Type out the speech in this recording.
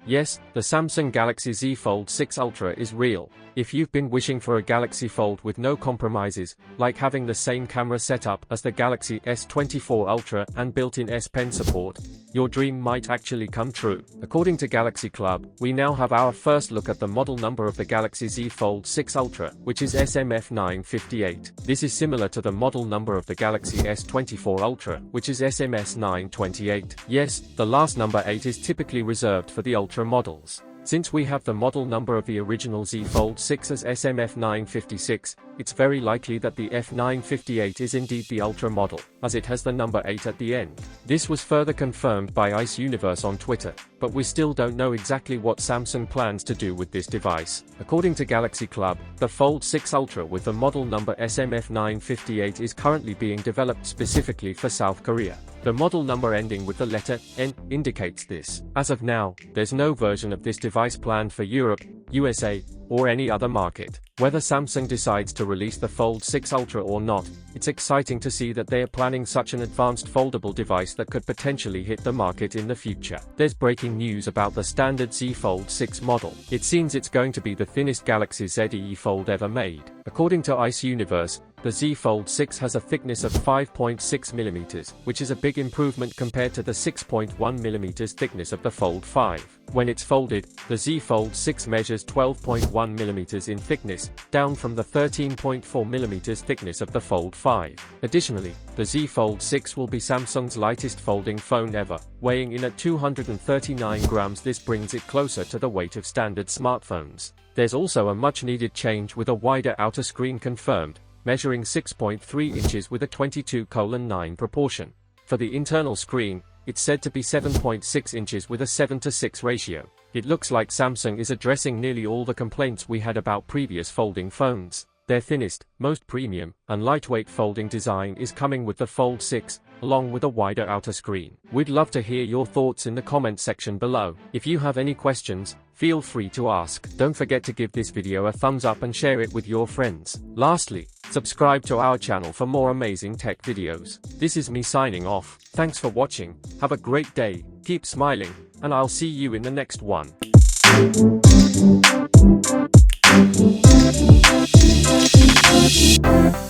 Yes, the Samsung Galaxy Z Fold 6 Ultra is real. If you've been wishing for a Galaxy Fold with no compromises, like having the same camera setup as the Galaxy S24 Ultra and built-in S Pen support, your dream might actually come true. According to Galaxy Club, we now have our first look at the model number of the Galaxy Z Fold 6 Ultra, which is SMF958. This is similar to the model number of the Galaxy S24 Ultra, which is SMS928. Yes, the last number 8 is typically reserved for the Ultra models. Since we have the model number of the original Z Fold 6 as SMF956, it's very likely that the F958 is indeed the Ultra model, as it has the number 8 at the end. This was further confirmed by Ice Universe on Twitter, but we still don't know exactly what Samsung plans to do with this device. According to Galaxy Club, the Fold 6 Ultra with the model number SMF958 is currently being developed specifically for South Korea. The model number ending with the letter N indicates this. As of now, there's no version of this device planned for Europe, USA, or any other market. Whether Samsung decides to release the Fold 6 Ultra or not, it's exciting to see that they are planning such an advanced foldable device that could potentially hit the market in the future. There's breaking news about the standard Z Fold 6 model. It seems it's going to be the thinnest Galaxy Z Fold ever made. According to Ice Universe, the Z Fold 6 has a thickness of 5.6mm, which is a big improvement compared to the 6.1mm thickness of the Fold 5. When it's folded, the Z Fold 6 measures 12.1mm in thickness, down from the 13.4mm thickness of the Fold 5. Additionally, the Z Fold 6 will be Samsung's lightest folding phone ever, weighing in at 239 grams. This brings it closer to the weight of standard smartphones. There's also a much-needed change with a wider outer screen confirmed, measuring 6.3 inches with a 22:9 proportion. For the internal screen, it's said to be 7.6 inches with a 7:6 ratio. It looks like Samsung is addressing nearly all the complaints we had about previous folding phones. Their thinnest, most premium, and lightweight folding design is coming with the Fold 6, along with a wider outer screen. We'd love to hear your thoughts in the comment section below. If you have any questions, feel free to ask. Don't forget to give this video a thumbs up and share it with your friends. Lastly, subscribe to our channel for more amazing tech videos. This is me signing off. Thanks for watching, have a great day, keep smiling, and I'll see you in the next one. Thank you.